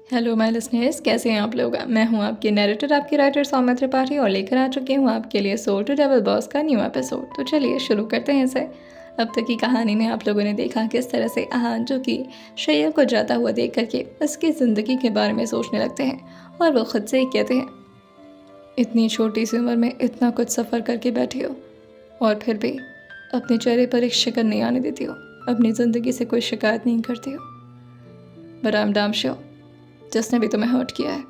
Hello my listeners, कैसे हैं आप लोग। मैं हूं आपकी नैरेटर, आपकी राइटर सौम्या त्रिपाठी, और लेकर आ चुकी हूं आपके लिए सोल टू डेविल बॉस का न्यू एपिसोड। तो चलिए शुरू करते हैं इसे। अब तक की कहानी में आप लोगों ने देखा किस तरह से आहान, जो कि श्रेया को जाता हुआ देख करके उसकी ज़िंदगी के बारे में सोचने लगते हैं, और वो खुद से ही कहते हैं, इतनी छोटी सी उम्र में इतना कुछ सफ़र करके बैठी हो और फिर भी अपने चेहरे पर एक शिकन नहीं आने देती हो, अपनी ज़िंदगी से कोई शिकायत नहीं करती हो। But I am damn sure, जिसने भी तुम्हें हर्ट किया है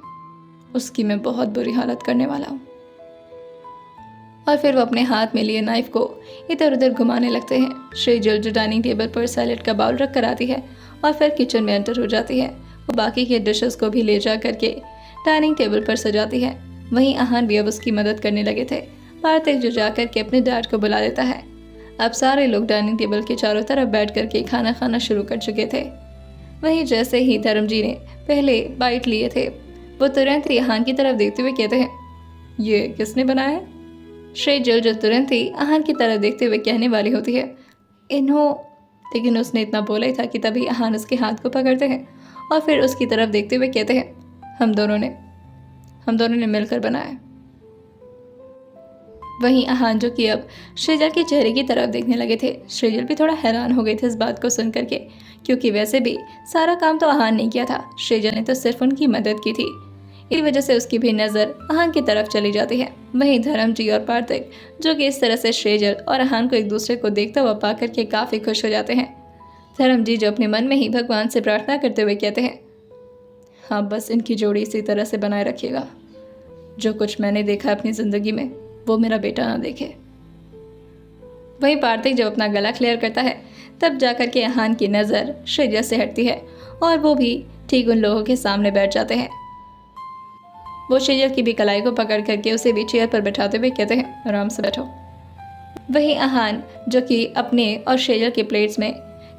उसकी मैं बहुत बुरी हालत करने वाला हूँ। और फिर वो अपने हाथ में लिए नाइफ को इधर उधर घुमाने लगते हैं। श्रेजल जो डाइनिंग टेबल पर सैलेड का बाउल रख कर आती है और फिर किचन में एंटर हो जाती है। वो बाकी के डिशेस को भी ले जा करके डाइनिंग टेबल पर सजाती है। वहीं आहान भी अब उसकी मदद करने लगे थे। कार्तिक जो जा करके अपने डैड को बुला देता है। अब सारे लोग डाइनिंग टेबल के चारों तरफ बैठ करके खाना खाना शुरू कर चुके थे। वहीं जैसे ही धर्म जी ने पहले बाइट लिए थे, वो तुरंत ही आहान की तरफ देखते हुए कहते हैं, ये किसने बनाया है। श्रेजल जो तुरंत ही आहान की तरफ देखते हुए कहने वाली होती है, इन्हों, लेकिन उसने इतना बोला ही था कि तभी आहान उसके हाथ को पकड़ते हैं और फिर उसकी तरफ देखते हुए कहते हैं, हम दोनों ने मिलकर बनाया। वहीं आहान जो कि अब श्रेजल के चेहरे की तरफ देखने लगे थे। श्रेजल भी थोड़ा हैरान हो गए थे इस बात को सुन करके, क्योंकि वैसे भी सारा काम तो आहान ने किया था, श्रेजल ने तो सिर्फ उनकी मदद की थी। इसी वजह से उसकी भी नज़र आहान की तरफ चली जाती है। वहीं धर्म जी और कार्तिक जो कि इस तरह से श्रेजल और आहान को एक दूसरे को देखता हुआ पा करके काफ़ी खुश हो जाते हैं। धर्म जी जो अपने मन में ही भगवान से प्रार्थना करते हुए कहते हैं, हाँ बस इनकी जोड़ी इसी तरह से बनाए रखिएगा। जो कुछ मैंने देखा अपनी ज़िंदगी में वो मेरा बेटा ना देखे। वहीं कार्तिक जब अपना गला क्लियर करता है, तब जाकर के आहान की नज़र श्रेजल से हटती है और वो भी ठीक उन लोगों के सामने बैठ जाते हैं। वो श्रेजल की भी कलाई को पकड़ करके उसे भी चेयर पर बैठाते हुए कहते हैं, आराम से बैठो। वहीं आहान जो कि अपने और श्रेजल के प्लेट्स में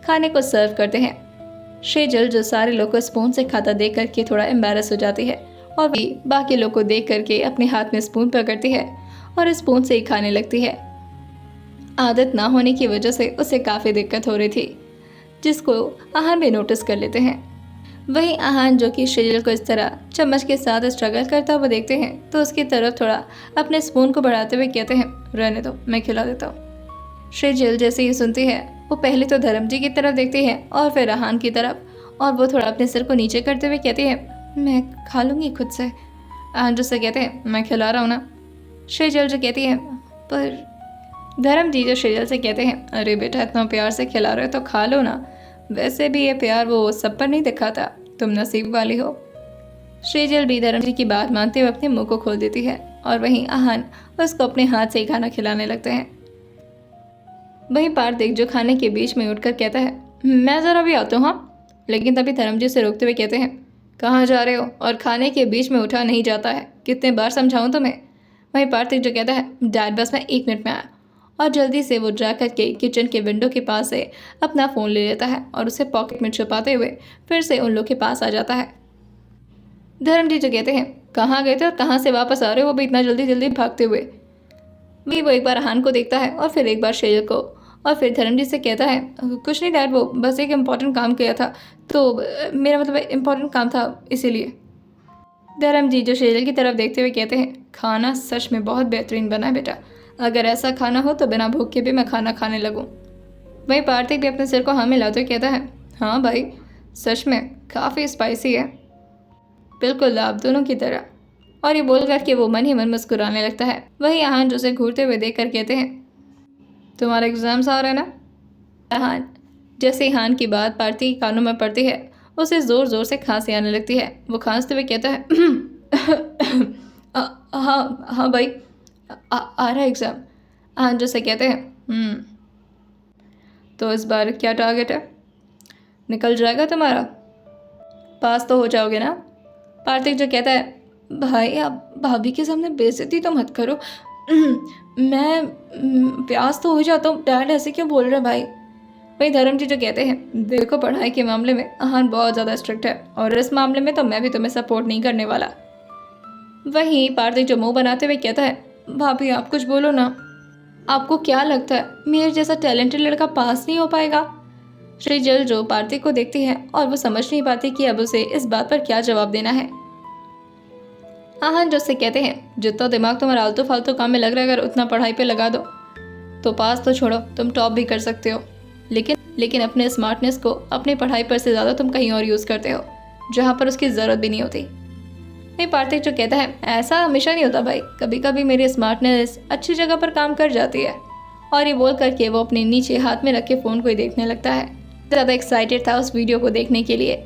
खाने को सर्व करते हैं। श्रेजल जो सारे लोग को स्पून से खाता देख करके थोड़ा एम्बैरस हो जाती है और भी बाकी लोग को देख करके अपने हाथ में स्पून पकड़ती है और स्पून से ही खाने लगती है। आदत ना होने की वजह से उसे काफ़ी दिक्कत हो रही थी, जिसको आहान भी नोटिस कर लेते हैं। वहीं आहान जो कि श्रेजल को इस तरह चम्मच के साथ स्ट्रगल करता हुआ देखते हैं, तो उसकी तरफ थोड़ा अपने स्पून को बढ़ाते हुए कहते हैं, रहने दो, मैं खिला देता हूँ। श्रेजल जैसे ही सुनती है, वो पहले तो धर्म जी की तरफ देखती है और फिर आहान की तरफ, और वो थोड़ा अपने सिर को नीचे करते हुए कहती है, मैं खा लूँगी खुद से। आहान जो से कहते हैं, मैं खिला रहा हूँ ना। श्रेजल जो कहती है, पर धर्म जी जो श्रेजल से कहते हैं, अरे बेटा इतना प्यार से खिला रहे हो तो खा लो ना, वैसे भी ये प्यार वो सब पर नहीं दिखा था, तुम नसीब वाली हो। श्रेजल भी धर्म जी की बात मानते हुए अपने मुंह को खोल देती है और वहीं आहान उसको अपने हाथ से ही खाना खिलाने लगते हैं। वहीं कार्तिक जो खाने के बीच में उठकर कहता है, मैं ज़रा भी आता हूँ। हाँ, लेकिन तभी धर्म जी से रोकते हुए कहते हैं, कहाँ जा रहे हो, और खाने के बीच में उठा नहीं जाता है, कितने बार समझाऊँ तुम्हें। वहीं कार्तिक जो कहता है, डैड बस मैं 1 मिनट में आया, और जल्दी से वो जा कर के किचन के विंडो के पास से अपना फ़ोन ले लेता है और उसे पॉकेट में छुपाते हुए फिर से उन लोग के पास आ जाता है। धर्म जी जो कहते हैं, कहाँ गए थे और कहाँ से वापस आ रहे हो, वो भी इतना जल्दी जल्दी भागते हुए। भी वो एक बार आहान को देखता है और फिर एक बार श्रेजल को, और फिर धर्म जी से कहता है, कुछ नहीं डैड, वो बस एक इम्पॉर्टेंट काम किया था, तो मेरा मतलब इम्पॉर्टेंट काम था इसीलिए। धर्म जी जो श्रेजल की तरफ देखते हुए कहते हैं, खाना सच में बहुत बेहतरीन बना है बेटा, अगर ऐसा खाना हो तो बिना भूख के भी मैं खाना खाने लगूं। वहीं कार्तिक भी अपने सिर को हाँ मिलाते हुए कहता है, हाँ भाई सच में काफ़ी स्पाइसी है, बिल्कुल आप दोनों की तरह। और ये बोल कर के वो मन ही मन मुस्कुराने लगता है। वहीं आहान जो उसे घूरते हुए देख कर कहते हैं, तुम्हारे एग्ज़ाम्स आ रहे हैं ना। आहान जैसे ही आहान की बात पार्थी के कानों में पड़ती है, उसे ज़ोर ज़ोर से खांसी आने लगती है। वो खांसते हुए कहता है, हाँ हाँ भाई, आ रहा है एग्ज़ाम। आहान जो से कहते हैं, तो इस बार क्या टारगेट है, निकल जाएगा तुम्हारा, पास तो हो जाओगे ना। कार्तिक जो कहता है, भाई आप भाभी के सामने बेइज्जती तो मत करो, मैं प्यास तो हो जाता हूँ, डैड ऐसे क्यों बोल रहे हैं भाई। वही धर्म जी जो कहते हैं, देखो पढ़ाई के मामले में आहान बहुत ज़्यादा स्ट्रिक्ट है और इस मामले में तो मैं भी तुम्हें सपोर्ट नहीं करने वाला। वहीं कार्तिक जो मुंह बनाते हुए कहता है, भाभी आप कुछ बोलो ना, आपको क्या लगता है मेरे जैसा टैलेंटेड लड़का पास नहीं हो पाएगा। श्रीजल जो पार्थिव को देखती है और वो समझ नहीं पाती कि अब उसे इस बात पर क्या जवाब देना है। आहान जो उससे कहते हैं, जितना दिमाग तुम्हारा आलतू फालतू काम में लग रहा है अगर उतना पढ़ाई पे लगा दो तो पास तो छोड़ो, तुम टॉप भी कर सकते हो। लेकिन अपने स्मार्टनेस को अपनी पढ़ाई पर से ज़्यादा तुम कहीं और यूज़ करते हो जहाँ पर उसकी ज़रूरत भी नहीं होती। नहीं, पार्थिव जो कहता है, ऐसा हमेशा नहीं होता भाई, कभी कभी मेरी स्मार्टनेस अच्छी जगह पर काम कर जाती है। और ये बोल करके वो अपने नीचे हाथ में रखे फ़ोन को ही देखने लगता है। ज़्यादा एक्साइटेड था उस वीडियो को देखने के लिए।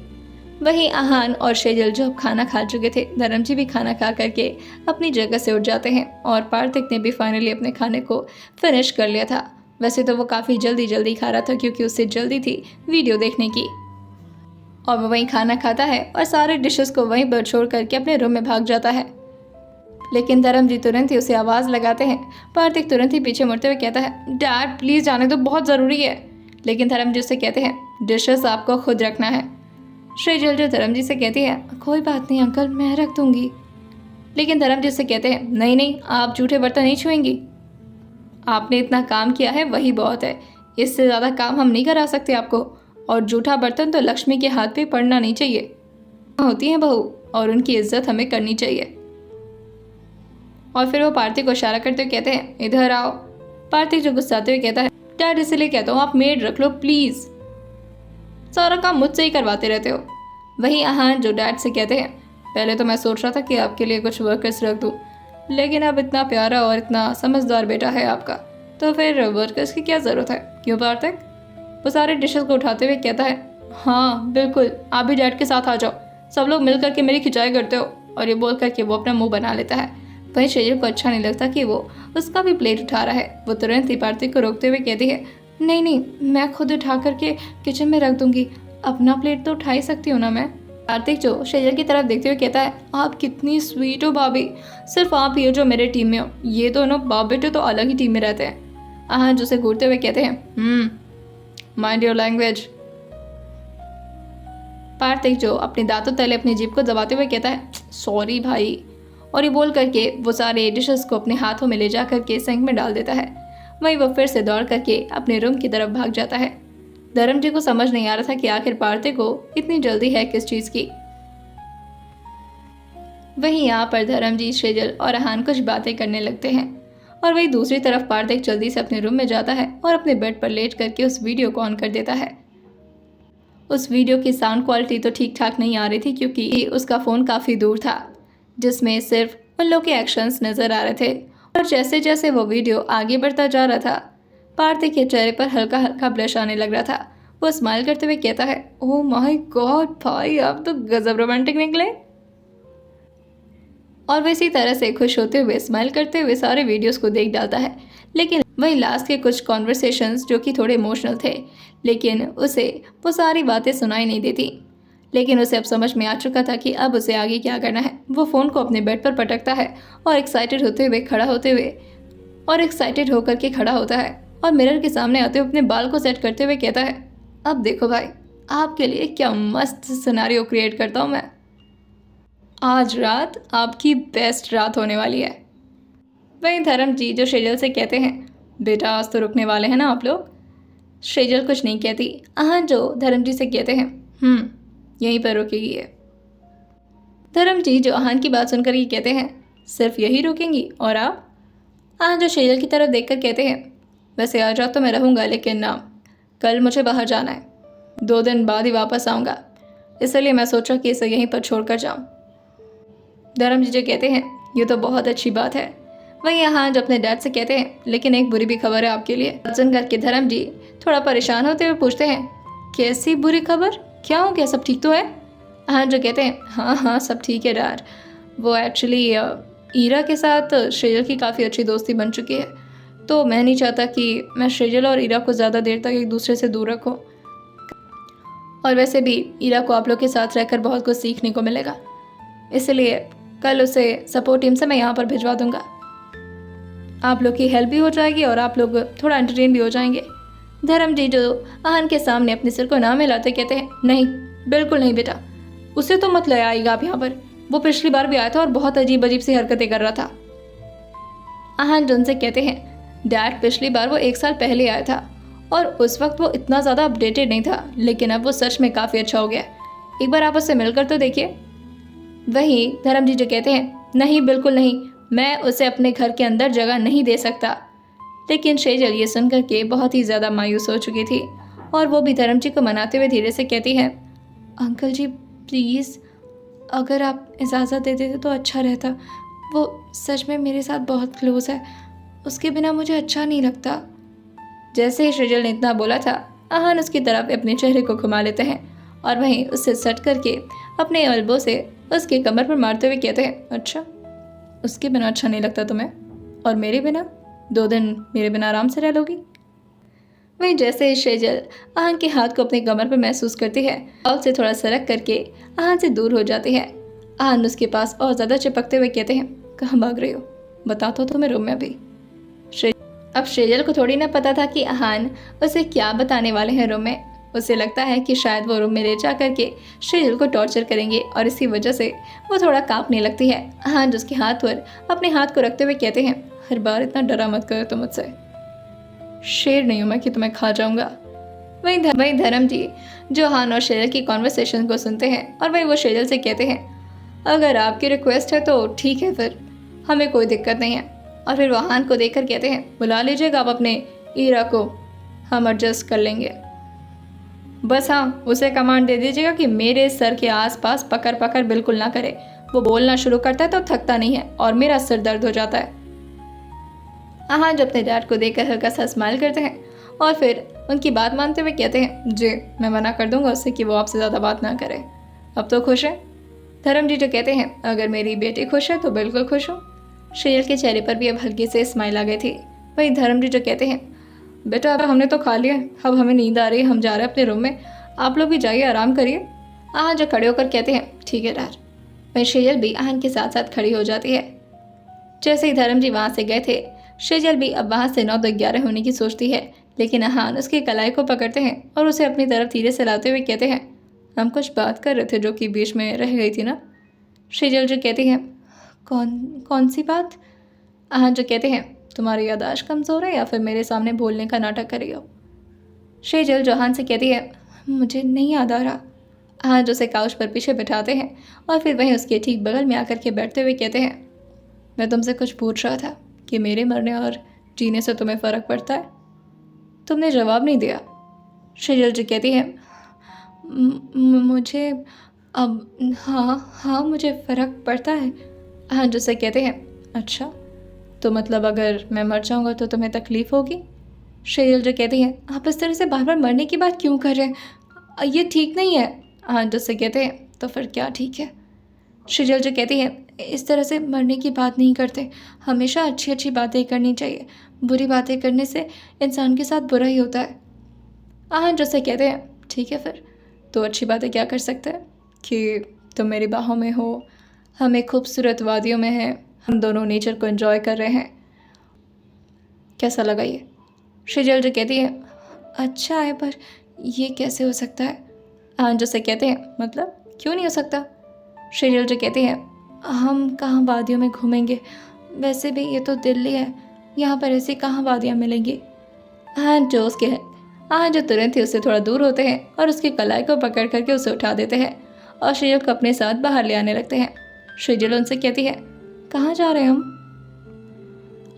वहीं आहान और शेजल जो अब खाना खा चुके थे, धर्मजी भी खाना खा करके अपनी जगह से उठ जाते हैं और पार्थिव ने भी फाइनली अपने खाने को फिनिश कर लिया था। वैसे तो वो काफ़ी जल्दी खा रहा था क्योंकि उससे जल्दी थी वीडियो देखने की। और वो वहीं खाना खाता है और सारे डिशेस को वहीं पर छोड़ करके अपने रूम में भाग जाता है। लेकिन धर्मजी तुरंत ही उसे आवाज़ लगाते हैं। पार्थिव तुरंत ही पीछे मुड़ते हुए कहता है, डैड प्लीज़ जाने दो, बहुत ज़रूरी है। लेकिन धर्मजी उससे कहते हैं, डिशेस आपको खुद रखना है। श्रीजल जो धर्मजी से कहती है, कोई बात नहीं अंकल, मैं रख दूंगी। लेकिन धर्मजी उससे कहते हैं, नहीं, आप जूठे बर्तन नहीं छुएंगी। आपने इतना काम किया है वही बहुत है, इससे ज़्यादा काम हम नहीं करा सकते आपको। और जूठा बर्तन तो लक्ष्मी के हाथ पे पड़ना नहीं चाहिए। होती हैं बहू और उनकी इज्जत हमें करनी चाहिए। और फिर वो पार्थिव को इशारा करते हुए कहते हैं, इधर आओ। पार्थिव जो गुस्साते हुए कहता है, डैड इसलिए कहता हूँ आप मेड रख लो प्लीज़, सारा काम मुझसे ही करवाते रहते हो। वही आहान जो डैड से कहते हैं, पहले तो मैं सोच रहा था कि आपके लिए कुछ वर्कर्स रख दूँ, लेकिन अब इतना प्यारा और इतना समझदार बेटा है आपका, तो फिर वर्कर्स की क्या ज़रूरत है, क्यों पार्थिव? वो सारे डिशेस को उठाते हुए कहता है, हाँ बिल्कुल, आप भी डैड के साथ आ जाओ, सब लोग मिल करके मेरी खिंचाई करते हो। और ये बोल करके वो अपना मुंह बना लेता है। वहीं शेजल को अच्छा नहीं लगता कि वो उसका भी प्लेट उठा रहा है। वो तुरंत ही पार्थिव को रोकते हुए कहती है, नहीं, मैं खुद उठा करके किचन में रख दूंगी, अपना प्लेट तो उठा ही सकती हूँ ना मैं। पार्थिव जो शेजल की तरफ देखते हुए कहता है, आप कितनी स्वीट हो भाभी, सिर्फ आप ही हो जो मेरे टीम में हो, ये दोनों बाप बेटे तो अलग ही टीम में रहते हैं। आहान जो उसे घूरते हुए कहते हैं, माइंड योर लैंग्वेज। पार्थिव जो अपने दांतों तले अपनी जीभ को दबाते हुए कहता है, सॉरी भाई। और ये बोल करके वो सारे डिशेस को अपने हाथों में ले जा करके सिंक में डाल देता है। वहीं वो फिर से दौड़ करके अपने रूम की तरफ भाग जाता है। धर्मजी को समझ नहीं आ रहा था कि आखिर पार्थिव को इतनी जल्दी है किस चीज़ की। वहीं यहाँ पर धर्मजी, शेजल और आहान कुछ बातें करने लगते हैं और वहीं दूसरी तरफ पार्थिव जल्दी से अपने रूम में जाता है और अपने बेड पर लेट करके उस वीडियो को ऑन कर देता है। उस वीडियो की साउंड क्वालिटी तो ठीक ठाक नहीं आ रही थी क्योंकि उसका फ़ोन काफ़ी दूर था, जिसमें सिर्फ उन लोग के एक्शंस नज़र आ रहे थे। और जैसे जैसे वो वीडियो आगे बढ़ता जा रहा था, पार्थिव के चेहरे पर हल्का हल्का ब्लश आने लग रहा था। वो स्माइल करते हुए कहता है, ओह माय गॉड भाई, आप तो गजब रोमांटिक निकले। और वो इसी तरह से खुश होते हुए स्माइल करते हुए सारे वीडियोस को देख डालता है। लेकिन वही लास्ट के कुछ कॉन्वर्सेशंस जो कि थोड़े इमोशनल थे, लेकिन उसे वो सारी बातें सुनाई नहीं देती। लेकिन उसे अब समझ में आ चुका था कि अब उसे आगे क्या करना है। वो फ़ोन को अपने बेड पर पटकता है और एक्साइटेड होकर के खड़ा होता है और मिरर के सामने आते हुए अपने बाल को सेट करते हुए कहता है, अब देखो भाई, आपके लिए क्या मस्त सिनेरियो क्रिएट करता हूँ मैं। आज रात आपकी बेस्ट रात होने वाली है। वहीं धर्मजी जो शेजल से कहते हैं, बेटा आज तो रुकने वाले हैं ना आप लोग। शेजल कुछ नहीं कहती। आहान जो धर्मजी से कहते हैं, यहीं पर रुकेगी है। धर्मजी जो आहान की बात सुनकर ये कहते हैं, सिर्फ यही रुकेंगी और आप? आहान जो शेजल की तरफ देखकर कहते हैं, वैसे आज रात तो मैं रहूँगा, लेकिन ना, कल मुझे बाहर जाना है, 2 दिन बाद ही वापस आऊँगा, इसलिए मैं सोचा कि इसे यहीं पर छोड़कर जाऊँ। धर्मजी जो कहते हैं, ये तो बहुत अच्छी बात है। वहीं आहान जो अपने डैड से कहते हैं, लेकिन एक बुरी भी खबर है आपके लिए। सुनकर के धर्मजी थोड़ा परेशान होते हुए पूछते हैं, कैसी बुरी खबर, क्या हो गया, सब ठीक तो है? आहान जो कहते हैं, हाँ सब ठीक है डैड, वो एक्चुअली ईरा के साथ शेजल की काफ़ी अच्छी दोस्ती बन चुकी है, तो मैं नहीं चाहता कि मैं शेजल और ईरा को ज़्यादा देर तक एक दूसरे से दूर रखूं। और वैसे भी ईरा को आप लोग के साथ रहकर बहुत कुछ सीखने को मिलेगा, इसलिए कल उसे सपोर्ट टीम से मैं यहाँ पर भिजवा दूंगा। आप लोग की हेल्प भी हो जाएगी और आप लोग थोड़ा एंटरटेन भी हो जाएंगे। धर्मजी जो आहान के सामने अपने सिर को ना मिलाते कहते हैं, नहीं बिल्कुल नहीं बेटा, उसे तो मत ले आएगा आप यहाँ पर, वो पिछली बार भी आया था और बहुत अजीब अजीब सी हरकतें कर रहा था। आहान जो उनसे कहते हैं, डैड पिछली बार वो 1 साल पहले आया था और उस वक्त वो इतना ज़्यादा अपडेटेड नहीं था, लेकिन अब वो सच में काफ़ी अच्छा हो गया। एक बार आप उससे मिलकर तो देखिए। वहीं धर्मजीत जो कहते हैं, नहीं बिल्कुल नहीं, मैं उसे अपने घर के अंदर जगह नहीं दे सकता। लेकिन सेजल ये सुनकर के बहुत ही ज़्यादा मायूस हो चुकी थी और वो भी धर्मजीत को मनाते हुए धीरे से कहती है, अंकल जी प्लीज़, अगर आप इजाज़त दे देते तो अच्छा रहता। वो सच में मेरे साथ बहुत क्लोज है, उसके बिना मुझे अच्छा नहीं लगता। जैसे ही सेजल ने इतना बोला था, आहान उसकी तरफ अपने चेहरे को घुमा लेते हैं और वहीं उससे सट करके अपने एल्बो से उसके कमर पर मारते हुए कहते हैं, अच्छा उसके बिना अच्छा नहीं लगता तुम्हें, और मेरे बिना 2 दिन मेरे बिना आराम से रह लोगी। वहीं जैसे ही सेजल आहान के हाथ को अपने कमर पर महसूस करती है और उसे थोड़ा सरक करके आहान से दूर हो जाती है। आहान उसके पास और ज़्यादा चिपकते हुए कहते हैं, कहाँ भाग रही हो, बता तो तुम्हें रूम में अभी। अब सेजल को थोड़ी ना पता था कि आहान उसे क्या बताने वाले हैं रूम में। उसे लगता है कि शायद वो रूम में ले जा करके सेजल को टॉर्चर करेंगे और इसी वजह से वो थोड़ा कांपने लगती है। आहान उसके हाथ पर अपने हाथ को रखते हुए कहते हैं, हर बार इतना डरा मत करो तुम मुझसे, शेर नहीं हूँ मैं कि तुम्हें खा जाऊंगा। वहीं धर्म जी जो आहान और सेजल की कॉन्वर्सेशन को सुनते हैं और वहीं वो सेजल से कहते हैं, अगर आपकी रिक्वेस्ट है तो ठीक है, फिर हमें कोई दिक्कत नहीं है। और फिर वो आहान को देखकर कहते हैं, बुला लीजिएगा आप अपने ईरा को, हम एडजस्ट कर लेंगे। बस हाँ, उसे कमांड दे दीजिएगा कि मेरे सर के आसपास पकड़ पकड़ बिल्कुल ना करे। वो बोलना शुरू करता है तो थकता नहीं है और मेरा सिर दर्द हो जाता है। आहान जो अपने डैड को देखकर हल्का सा स्माइल करते हैं और फिर उनकी बात मानते हुए कहते हैं, जी मैं मना कर दूंगा उससे कि वो आपसे ज़्यादा बात ना करे। अब तो खुश है? धर्म जी जो कहते हैं, अगर मेरी बेटी खुश है तो बिल्कुल खुश हूँ। सेजल के चेहरे पर भी अब हल्की से स्माइल आ गई थी। वहीं धर्म जी जो कहते हैं, बेटा अब हमने तो खा लिया, अब हमें नींद आ रही है, हम जा रहे हैं अपने रूम में, आप लोग भी जाइए आराम करिए। आहान जो खड़े होकर कहते हैं, ठीक है डैड। वहीं सेजल भी आहान के साथ साथ खड़ी हो जाती है। जैसे ही धर्म जी वहाँ से गए थे, सेजल भी अब वहाँ से 9 तो 11 होने की सोचती है, लेकिन आहान उसकी कलाई को पकड़ते हैं और उसे अपनी तरफ धीरे से लाते हुए कहते हैं, हम कुछ बात कर रहे थे जो कि बीच में रह गई थी ना। सेजल जो कहती है, कौन सी बात? आहान जो कहते हैं, तुम्हारी याददाश्त कमज़ोर है या फिर मेरे सामने बोलने का नाटक कर रही हो? सेजल जो आहान से कहती है, मुझे नहीं याद आ रहा। आहान जो उसे काउच पर पीछे बिठाते हैं और फिर वहीं उसके ठीक बगल में आकर के बैठते हुए कहते हैं, मैं तुमसे कुछ पूछ रहा था कि मेरे मरने और जीने से तुम्हें फ़र्क पड़ता है? तुमने जवाब नहीं दिया। सेजल जो कहती है, मुझे अब हाँ मुझे फ़र्क पड़ता है। हाँ जो से कहते हैं, अच्छा तो मतलब अगर मैं मर जाऊँगा तो तुम्हें तकलीफ़ होगी? सेजल जो कहती है, आप इस तरह से बार बार मरने की बात क्यों कर रहे हैं, ये ठीक नहीं है। हाँ जो से कहते हैं, तो फिर क्या ठीक है? सेजल जो कहती है, इस तरह से मरने की बात नहीं करते, हमेशा अच्छी अच्छी बातें करनी चाहिए, बुरी बातें करने से इंसान के साथ बुरा ही होता है। हाँ जो से कहते हैं, ठीक है फिर तो अच्छी बातें क्या कर सकते हैं कि तुम मेरी बाहों में हो, हम एक खूबसूरत वादियों में हैं, हम दोनों नेचर को एंजॉय कर रहे हैं, कैसा लगा ये? सेजल जो कहती है, अच्छा है पर ये कैसे हो सकता है? हाँ जो से कहते हैं, मतलब क्यों नहीं हो सकता? सेजल जो कहती है, हम कहाँ वादियों में घूमेंगे, वैसे भी ये तो दिल्ली है, यहाँ पर ऐसी कहाँ वादियाँ मिलेंगी। हाँ जो तुरंत ही उससे थोड़ा दूर होते हैं और उसकी कलाई को पकड़ करके उसे उठा देते हैं और सेजल को अपने साथ बाहर ले आने लगते हैं। सेजल उनसे कहती है, कहाँ जा रहे हैं हम?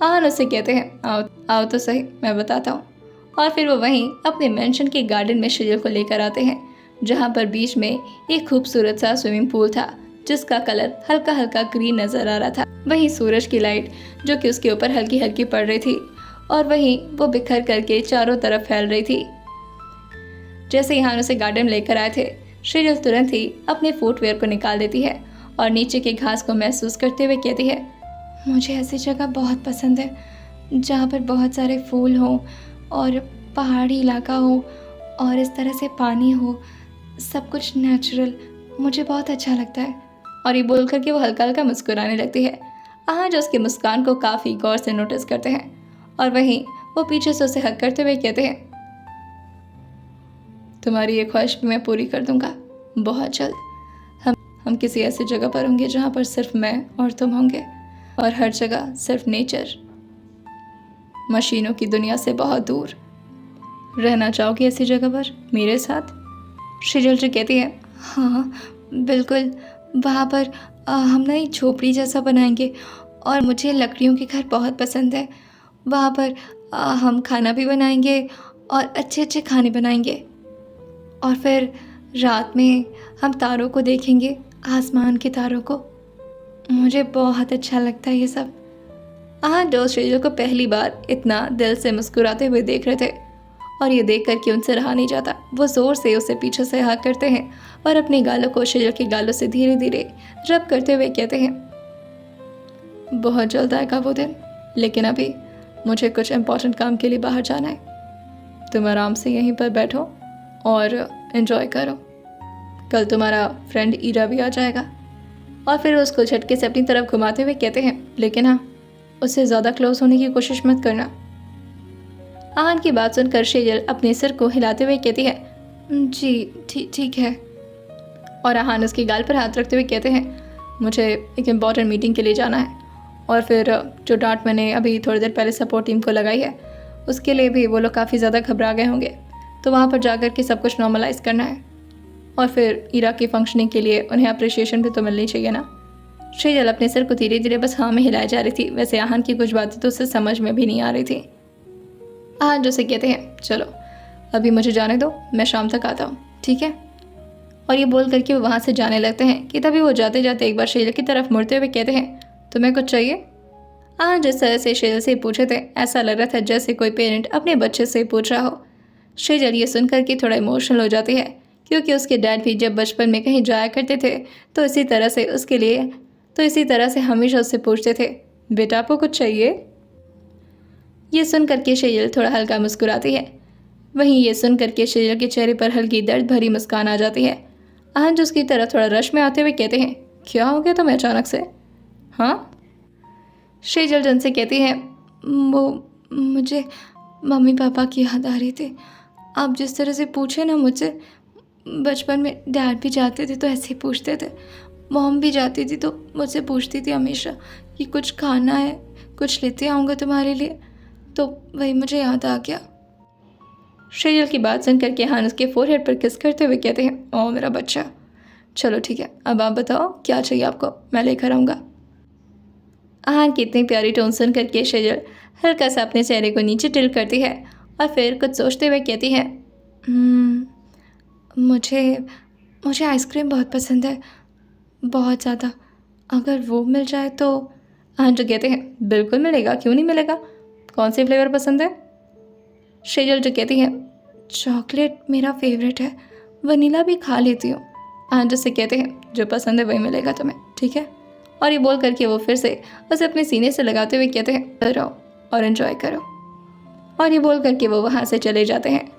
आहान उससे कहते हैं, आओ तो सही, मैं बताता हूँ। और फिर वो वहीं अपने मेंशन के गार्डन में सेजल को लेकर आते हैं, जहाँ पर बीच में एक खूबसूरत सा स्विमिंग पूल था जिसका कलर हल्का हल्का ग्रीन नजर आ रहा था। वहीं सूरज की लाइट जो कि उसके ऊपर हल्की हल्की पड़ रही थी और वहीं वो बिखर करके चारों तरफ फैल रही थी। जैसे यहाँ उसे गार्डन लेकर आए थे, सेजल तुरंत ही अपने फुटवेयर को निकाल देती है और नीचे के घास को महसूस करते हुए कहती है, मुझे ऐसी जगह बहुत पसंद है जहाँ पर बहुत सारे फूल हों और पहाड़ी इलाका हो और इस तरह से पानी हो, सब कुछ नेचुरल, मुझे बहुत अच्छा लगता है। और ये बोल करके वो हल्का हल्का मुस्कुराने लगती है। आहान जो उसकी मुस्कान को काफ़ी गौर से नोटिस करते हैं और वहीं वो पीछे से उसे हक करते हुए कहते हैं, तुम्हारी ये ख्वाहिश भी मैं पूरी कर दूंगा बहुत जल्द। हम किसी ऐसी जगह पर होंगे जहाँ पर सिर्फ मैं और तुम होंगे और हर जगह सिर्फ नेचर, मशीनों की दुनिया से बहुत दूर। रहना चाहोगी ऐसी जगह पर मेरे साथ? शेजल जी कहती है, हाँ बिल्कुल, वहाँ पर हम ना एक झोपड़ी जैसा बनाएंगे और मुझे लकड़ियों के घर बहुत पसंद है। वहाँ पर हम खाना भी बनाएंगे और अच्छे अच्छे खाने बनाएंगे और फिर रात में हम तारों को देखेंगे, आसमान के तारों को। मुझे बहुत अच्छा लगता है ये सब। दोस्त शेजल को पहली बार इतना दिल से मुस्कुराते हुए देख रहे थे और ये देख कर कि उनसे रहा नहीं जाता। वो ज़ोर से उसे पीछे से हाँ करते हैं और अपने गालों को शेजल के गालों से धीरे धीरे रब करते हुए कहते हैं, बहुत जल्द आएगा वो दिन, लेकिन अभी मुझे कुछ इम्पोर्टेंट काम के लिए बाहर जाना है। तुम आराम से यहीं पर बैठो और एंजॉय करो। कल तुम्हारा फ्रेंड ईरा भी आ जाएगा। और फिर उसको झटके से अपनी तरफ घुमाते हुए कहते हैं, लेकिन हाँ, उससे ज़्यादा क्लोज होने की कोशिश मत करना। आहन की बात सुनकर शेजल अपने सिर को हिलाते हुए कहती है, जी ठीक है। और आहन उसके गाल पर हाथ रखते हुए कहते हैं, मुझे एक इम्पॉर्टेंट मीटिंग के लिए जाना है और फिर जो डांट मैंने अभी थोड़ी देर पहले सपोर्ट टीम को लगाई है उसके लिए भी वो लोग काफ़ी ज़्यादा घबरा गए होंगे, तो वहाँ पर जाकर के सब कुछ नॉर्मलाइज करना है और फिर ईरा की फंक्शनिंग के लिए उन्हें अप्रिशिएशन भी तो मिलनी चाहिए ना। शेजल अपने सिर को धीरे धीरे बस हाँ में हिलाए जा रही थी। वैसे आहन की कुछ बातें तो उससे समझ में भी नहीं आ रही थी। आहन जो से कहते हैं, चलो अभी मुझे जाने दो, मैं शाम तक आता हूँ, ठीक है। और ये बोल करके वो वहाँ से जाने लगते हैं कि तभी वो जाते जाते एक बार शेजल की तरफ मुड़ते हुए कहते हैं, तुम्हें कुछ चाहिए? आहन जिस तरह से शेजल से पूछे थे ऐसा लग रहा था जैसे कोई पेरेंट अपने बच्चे से पूछ रहा हो। शेजल ये सुन करके थोड़ा इमोशनल हो जाती है, क्योंकि उसके डैड भी जब बचपन में कहीं जाया करते थे तो इसी तरह से हमेशा उससे पूछते थे, बेटा आपको कुछ चाहिए? ये सुन करके शेजल थोड़ा हल्का मुस्कुराती है। वहीं ये सुन करके शेजल के चेहरे पर हल्की दर्द भरी मुस्कान आ जाती है। आहन उसकी तरफ थोड़ा रश में आते हुए कहते हैं, क्या हो गया तुम्हें अचानक से? हाँ? शेजल जन से कहती है, वो मुझे मम्मी पापा की याद आ रही थी। आप जिस तरह से पूछे ना मुझसे, बचपन में डैड भी जाते थे तो ऐसे ही पूछते थे, मॉम भी जाती थी तो मुझसे पूछती थी हमेशा कि कुछ खाना है, कुछ लेते आऊँगा तुम्हारे लिए, तो वही मुझे याद आ गया। शेजल की बात सुन करके आहन उसके फोरहेड पर किस करते हुए कहते हैं, ओ मेरा बच्चा, चलो ठीक है, अब आप बताओ क्या चाहिए आपको, मैं लेकर आऊँगा। आहन की इतनी प्यारी टोन सुन करके शेजल हल्का सा अपने चेहरे को नीचे टिल्ट करती है और फिर कुछ सोचते हुए कहती है, मुझे आइसक्रीम बहुत पसंद है, बहुत ज़्यादा। अगर वो मिल जाए तो। आहन जो कहते हैं, बिल्कुल मिलेगा, क्यों नहीं मिलेगा, कौन से फ्लेवर पसंद है? शेजल जो कहती है, चॉकलेट मेरा फेवरेट है, वनीला भी खा लेती हूँ। आहन जो से कहते हैं, जो पसंद है वही मिलेगा तुम्हें, ठीक है। और ये बोल करके वो फिर से उसे अपने सीने से लगाते हुए कहते हैं, रहो और एंजॉय करो। और ये बोल करके वो वहाँ से चले जाते हैं।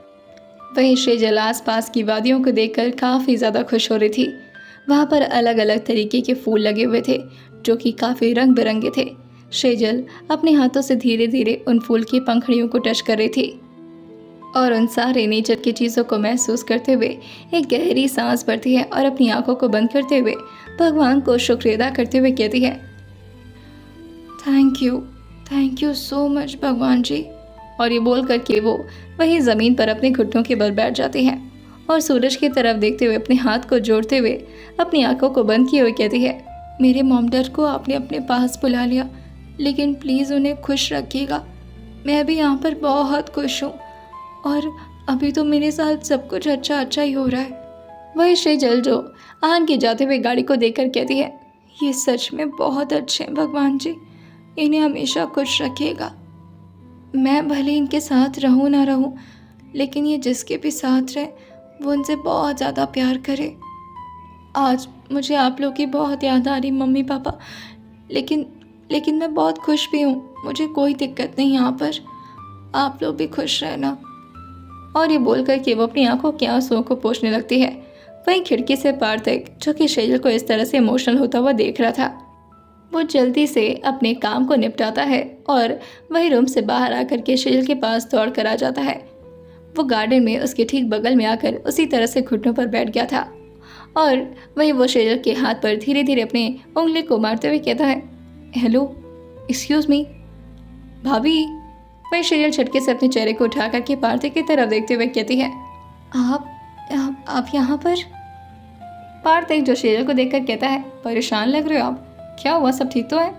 वहीं शेजल आसपास की वादियों को देखकर काफ़ी ज़्यादा खुश हो रही थी। वहाँ पर अलग अलग तरीके के फूल लगे हुए थे जो कि काफ़ी रंग बिरंगे थे। शेजल अपने हाथों से धीरे धीरे उन फूल की पंखुड़ियों को टच कर रही थी और उन सारे नेचर की चीज़ों को महसूस करते हुए एक गहरी सांस भरती है और अपनी आंखों को बंद करते हुए भगवान को शुक्रिया अदा करते हुए कहती है, थैंक यू सो मच भगवान जी। और ये बोल करके वो वहीं ज़मीन पर अपने घुटनों के बल बैठ जाती है और सूरज की तरफ देखते हुए अपने हाथ को जोड़ते हुए अपनी आंखों को बंद किए हुए कहती है, मेरे मॉम डैड को आपने अपने पास बुला लिया, लेकिन प्लीज़ उन्हें खुश रखिएगा। मैं भी यहाँ पर बहुत खुश हूँ और अभी तो मेरे साथ सब कुछ अच्छा ही हो रहा है। वही शेजल जो आहन के जाते हुए गाड़ी को देखकर कहती है, ये सच में बहुत अच्छे हैं भगवान जी, इन्हें हमेशा खुश रखिएगा। मैं भले इनके साथ रहूं ना रहूं, लेकिन ये जिसके भी साथ रहे वो उनसे बहुत ज़्यादा प्यार करे। आज मुझे आप लोग की बहुत याद आ रही मम्मी पापा, लेकिन मैं बहुत खुश भी हूँ, मुझे कोई दिक्कत नहीं यहाँ पर, आप लोग भी खुश रहना। और ये बोल कर के वो अपनी आंखों के आंसुओं को पोंछने लगती है। वहीं खिड़की से पार्थक, जो कि शेजल को इस तरह से इमोशनल होता हुआ देख रहा था, वो जल्दी से अपने काम को निपटाता है और वही रूम से बाहर आकर के शेजल के पास दौड़ कर आ जाता है। वो गार्डन में उसके ठीक बगल में आकर उसी तरह से घुटनों पर बैठ गया था और वही वो शेजल के हाथ पर धीरे धीरे अपने उंगली को मारते हुए कहता है, हेलो, एक्सक्यूज़ मी, भाभी, वही शेजल झटके से अपने चेहरे को उठा करके पार्थिव की तरफ देखते हुए कहती है, आप यहाँ पर? पार्थिव जो शेजल को देखकर कहता है, परेशान लग रहे हो आप, क्या हुआ, सब ठीक तो है?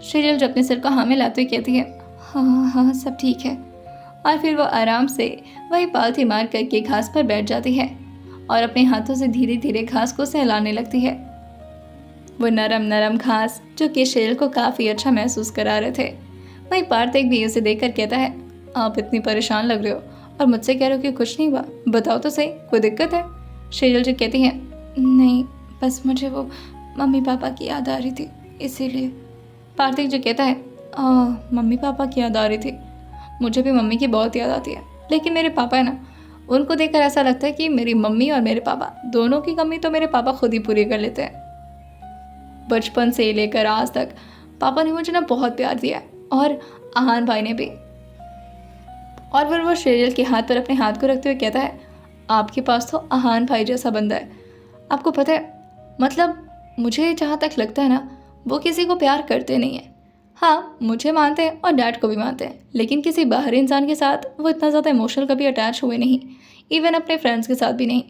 शेजल जो अपने सिर को हाँ में लाते हुए कहती है, हाँ हाँ सब ठीक है। और फिर वो आराम से वही पालथी मार करके घास पर बैठ जाती है और अपने हाथों से धीरे धीरे घास को सहलाने लगती है। वो नरम नरम घास जो कि शेजल को काफ़ी अच्छा महसूस करा रहे थे। वही पार्थिव भी उसे देखकर कहता है, आप इतनी परेशान लग रहे हो और मुझसे कह रहे हो कि कुछ नहीं हुआ, बताओ तो सही, कोई दिक्कत है? शेजल जो कहती है, नहीं बस मुझे वो मम्मी पापा की याद आ रही थी इसीलिए। पार्थिव जो कहता है, मम्मी पापा की याद आ रही थी, मुझे भी मम्मी की बहुत याद आती है, लेकिन मेरे पापा है ना, उनको देखकर ऐसा लगता है कि मेरी मम्मी और मेरे पापा दोनों की कमी तो मेरे पापा खुद ही पूरी कर लेते हैं। बचपन से लेकर आज तक पापा ने मुझे ना बहुत प्यार दिया और आहान भाई ने भी। और फिर वो शेजल के हाथ पर अपने हाथ को रखते हुए कहता है, आपके पास तो आहान भाई जैसा बंदा है, आपको पता है, मतलब मुझे जहाँ तक लगता है ना, वो किसी को प्यार करते नहीं है। हाँ मुझे मानते हैं और डैड को भी मानते हैं, लेकिन किसी बाहरी इंसान के साथ वो इतना ज़्यादा इमोशनल कभी अटैच हुए नहीं, इवन अपने फ्रेंड्स के साथ भी नहीं।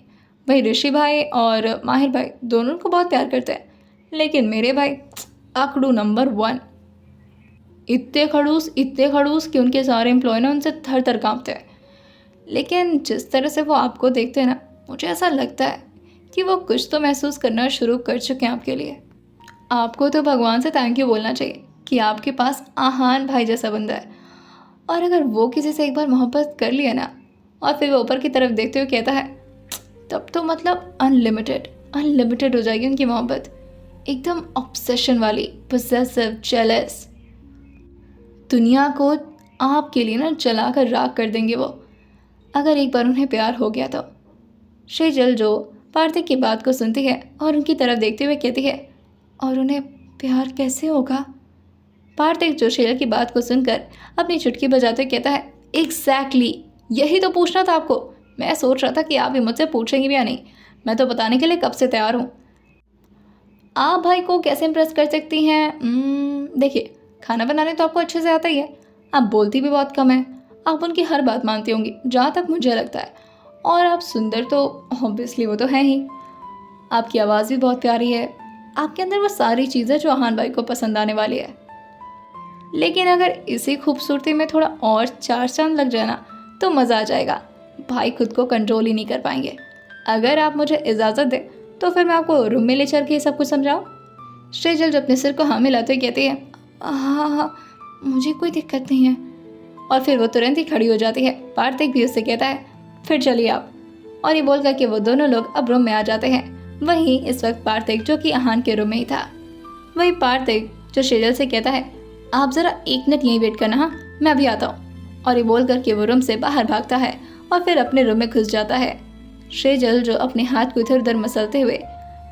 भाई ऋषि भाई और माहिर भाई दोनों को बहुत प्यार करते हैं, लेकिन मेरे भाई आकड़ू नंबर 1, इतने खड़ूस कि उनके सारे एम्प्लॉय ना उनसे थर थर काँपते हैं। लेकिन जिस तरह से वो आपको देखते हैं ना, मुझे ऐसा लगता है कि वो कुछ तो महसूस करना शुरू कर चुके हैं आपके लिए। आपको तो भगवान से थैंक यू बोलना चाहिए कि आपके पास आहान भाई जैसा बंदा है। और अगर वो किसी से एक बार मोहब्बत कर लिया ना, और फिर वो ऊपर की तरफ देखते हुए कहता है, तब तो मतलब अनलिमिटेड हो जाएगी उनकी मोहब्बत, एकदम ऑब्सेशन वाली, पोसेसिव, जेलस। दुनिया को आपके लिए ना जला कर राख कर देंगे वो, अगर एक बार उन्हें प्यार हो गया तो। शेजल जो पार्थिव की बात को सुनती है और उनकी तरफ देखते हुए कहती है, और उन्हें प्यार कैसे होगा? पार्थिव जो शेजल की बात को सुनकर अपनी चुटकी बजाते हुए कहता है, एग्जैक्टली, यही तो पूछना था आपको। मैं सोच रहा था कि आप भी मुझसे पूछेंगे भी या नहीं, मैं तो बताने के लिए कब से तैयार हूँ। आप भाई को कैसे इम्प्रेस कर सकती हैं? देखिए, खाना बनाने तो आपको अच्छे से आता ही है, आप बोलती भी बहुत कम है, आप उनकी हर बात मानती होंगी जहाँ तक मुझे लगता है, और आप सुंदर तो ऑब्वियसली वो तो है ही, आपकी आवाज़ भी बहुत प्यारी है, आपके अंदर वो सारी चीज़ें जो आहान भाई को पसंद आने वाली है। लेकिन अगर इसी खूबसूरती में थोड़ा और 4 चांद लग जाए ना, तो मज़ा आ जाएगा, भाई खुद को कंट्रोल ही नहीं कर पाएंगे। अगर आप मुझे इजाज़त दें तो फिर मैं आपको रूम में ले चल के सब कुछ समझाऊँ। शेजल जो अपने सिर को हाँ मिलाते हुए कहती है, हाँ हाँ मुझे कोई दिक्कत नहीं है। और फिर वो तुरंत ही खड़ी हो जाती है। पार्थिव भी उससे कहता है, फिर चलिए आप। और ये बोल करके वो दोनों लोग अब रूम में आ जाते हैं। वहीं इस वक्त पार्थिव जो कि आहान के रूम में ही था। वही पार्थिव जो शेजल से कहता है, आप ज़रा 1 मिनट यहीं वेट करना, हाँ मैं अभी आता हूँ। और ये बोल करके वो रूम से बाहर भागता है और फिर अपने रूम में घुस जाता है। शेजल जो अपने हाथ को इधर उधर मसलते हुए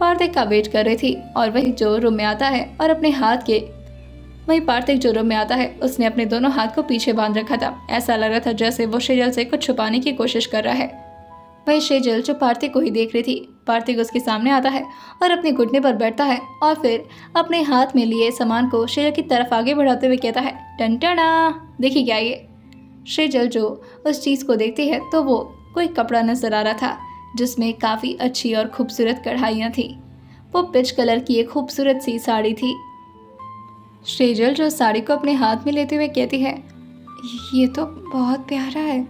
पार्थिव का वेट कर रही थी, और वही जो रूम में आता है और अपने हाथ के वही पार्थिव जो रूम में आता है, उसने अपने दोनों हाथ को पीछे बांध रखा था। ऐसा लग रहा था जैसे वो शेजल से कुछ छुपाने की कोशिश कर रहा है। वही शेजल जो पार्थिव को ही देख रही थी। पार्थिव उसके सामने आता है और अपने घुटने पर बैठता है और फिर अपने हाथ में लिए सामान को शेजल की तरफ आगे बढ़ाते हुए कहता है, टंटना, देखिए क्या ये। शेजल जो उस चीज़ को देखती है तो वो कोई कपड़ा नजर आ रहा था जिसमें काफ़ी अच्छी और खूबसूरत कढ़ाइयाँ थी। वो पिच कलर की एक खूबसूरत सी साड़ी थी। शेजल जो साड़ी को अपने हाथ में लेते हुए कहती है, ये तो बहुत प्यारा है।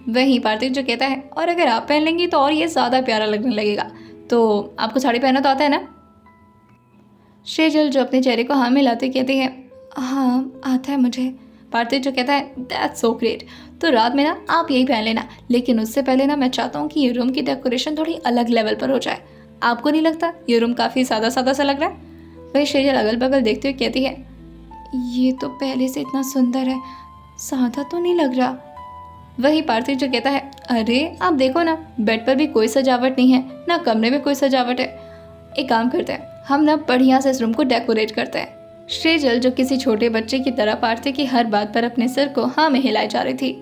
वही पार्थिव जो कहता है, और अगर आप पहन लेंगी तो और ये ज़्यादा प्यारा लगने लगेगा। तो आपको साड़ी पहनना तो आता है ना? शेजल जो अपने चेहरे को हाँ मिलाते कहती है, हाँ आता है मुझे। पार्थिव जो कहता है, दैट्स सो ग्रेट, तो रात में ना आप यही पहन लेना, लेकिन उससे पहले ना मैं चाहता हूँ कि ये रूम की डेकोरेशन थोड़ी अलग लेवल पर हो जाए। आपको नहीं लगता ये रूम काफ़ी सादा सादा सा लग रहा है? वही शेजल अगल बगल देखते हुए कहती है, ये तो पहले से इतना सुंदर है, सादा तो नहीं लग रहा। वही पार्थिव जो कहता है, अरे आप देखो ना, बेड पर भी कोई सजावट नहीं है, ना कमरे में कोई सजावट है। एक काम करते हैं, हम ना बढ़िया से इस रूम को डेकोरेट करते हैं। शेजल जो किसी छोटे बच्चे की तरह पार्थिव की हर बात पर अपने सिर को हाँ में हिलाए जा रही थी।